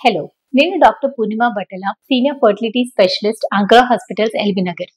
Hello, నేను doctor Purnima Battala, senior fertility specialist, Ankura hospitals, LB Nagar.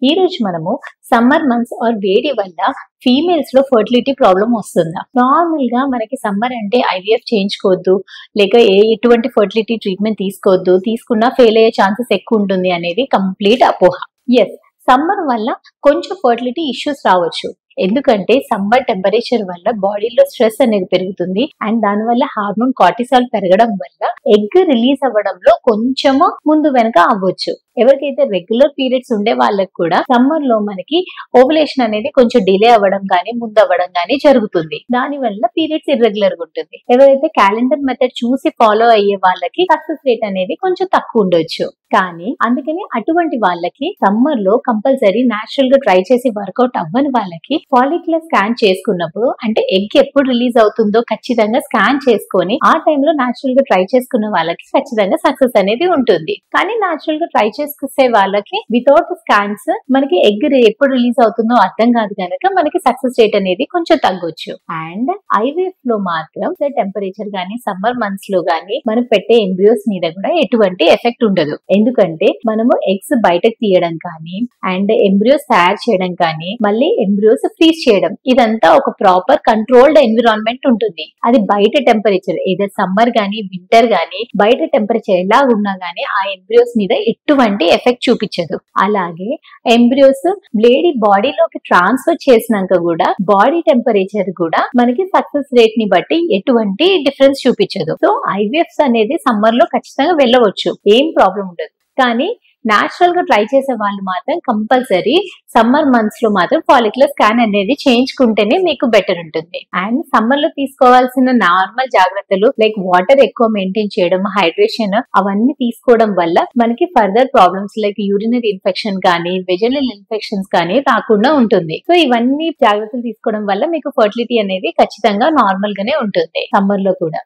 ఈ రోజు మనము సమ్మర్ మంత్స్ ఆర్ వేడి వల్ల ఫీమేల్స్ లో ఫర్టిలిటీ ప్రాబ్లం వస్తుందా? నార్మల్ గా మనకి సమ్మర్ అంటే ఐవీఎఫ్ చేయించుకోవద్దు, లేక ఎటువంటి ఫర్టిలిటీ ట్రీట్మెంట్ తీసుకోవద్దు, తీసుకున్నా ఫెయిల్ అయ్యే ఛాన్సెస్ ఎక్కువ ఉంటుంది అనేది కంప్లీట్ అపోహ. ఎస్, సమ్మర్ వల్ల కొంచెం ఫర్టిలిటీ ఇష్యూస్ రావచ్చు. ఎందుకంటే సమ్మర్ టెంపరేచర్ వల్ల బాడీలో స్ట్రెస్ అనేది పెరుగుతుంది అండ్ దాని వల్ల హార్మోన్ కార్టిసాల్ పెరగడం వల్ల ఎగ్ రిలీజ్ అవ్వడంలో కొంచెము ముందు వెనక అవ్వచ్చు. ఎవరికైతే రెగ్యులర్ పీరియడ్స్ ఉండే వాళ్ళకి కూడా సమ్మర్ లో మనకి ఓవులేషన్ అనేది కొంచెం డిలే అవ్వడం కానీ ముందు అవ్వడం కానీ జరుగుతుంది. దాని వల్ల పీరియడ్స్ ఇర్రెగ్యులర్ గా ఉంటుంది. ఎవరైతే క్యాలెండర్ మెథడ్ చూసి ఫాలో అయ్యే వాళ్ళకి సక్సెస్ రేట్ అనేది కొంచెం తక్కువ ఉండొచ్చు. కానీ అందుకని అటువంటి వాళ్ళకి సమ్మర్ లో కంపల్సరీ న్యాచురల్ గా ట్రై చేసి వర్కౌట్ అవ్వని వాళ్ళకి ఫాలిక్యులర్ స్కాన్ చేసుకున్నప్పుడు, అంటే ఎగ్ ఎప్పుడు రిలీజ్ అవుతుందో ఖచ్చితంగా స్కాన్ చేసుకొని ఆ టైంలో న్యాచురల్ గా ట్రై చేసుకున్న వాళ్ళకి ఖచ్చితంగా సక్సెస్ అనేది ఉంటుంది. కానీ న్యాచురల్ గా ట్రై చేసుకునే వాళ్ళకి వితౌట్ స్కాన్స్ మనకి ఎగ్ ఎప్పుడు రిలీజ్ అవుతుందో అర్థం కాదు కనుక మనకి సక్సెస్ రేట్ అనేది కొంచెం తగ్గొచ్చు. అండ్ ఐవీఎఫ్ లో మాత్రం టెంపరేచర్ గానీ సమ్మర్ మంత్స్ లో గానీ మనం పెట్టే ఎంబ్రియోస్ మీద కూడా ఎటువంటి ఎఫెక్ట్ ఉండదు. ఎందుకంటే మనము ఎగ్స్ బయటకు తీయడం కానీ అండ్ ఎంబ్రియోస్ తయారు చేయడం కానీ మళ్ళీ ఎంబ్రియోస్ ఫ్రీజ్ చేయడం, ఇదంతా ఒక ప్రాపర్ కంట్రోల్డ్ ఎన్విరాన్మెంట్ ఉంటుంది. అది బయట టెంపరేచర్ ఏదో సమ్మర్ గానీ వింటర్ గానీ బయట టెంపరేచర్ ఎలా ఉన్నా గానీ ఆ ఎంబ్రియోస్ మీద ఎటువంటి ఎఫెక్ట్ చూపించదు. అలాగే ఎంబ్రియోస్ బ్లేడీ బాడీలోకి ట్రాన్స్ఫర్ చేసినాక కూడా బాడీ టెంపరేచర్ కూడా మనకి సక్సెస్ రేట్ ని బట్టి ఎటువంటి డిఫరెన్స్ చూపించదు. సో ఐవీఎఫ్స్ అనేది సమ్మర్ లో ఖచ్చితంగా వెళ్ళవచ్చు, ఏం ప్రాబ్లం ఉండదు. కానీ న్యాచురల్ గా ట్రై చేసే వాళ్ళు మాత్రం కంపల్సరీ సమ్మర్ మంత్స్ లో మాత్రం ఫాలిక్యులర్ స్కాన్ అనేది చేయించుకుంటేనే మీకు బెటర్ ఉంటుంది. అండ్ సమ్మర్ లో తీసుకోవాల్సిన నార్మల్ జాగ్రత్తలు లైక్ వాటర్ ఎక్కువ మెయింటైన్ చేయడం, హైడ్రేషన్ అవన్నీ తీసుకోవడం వల్ల మనకి further problems like urinary infection కానీ వెజనల్ ఇన్ఫెక్షన్స్ కానీ రాకుండా ఉంటుంది. సో ఇవన్నీ జాగ్రత్తలు తీసుకోవడం వల్ల మీకు ఫర్టిలిటీ అనేది ఖచ్చితంగా నార్మల్ గానే ఉంటుంది సమ్మర్ లో కూడా.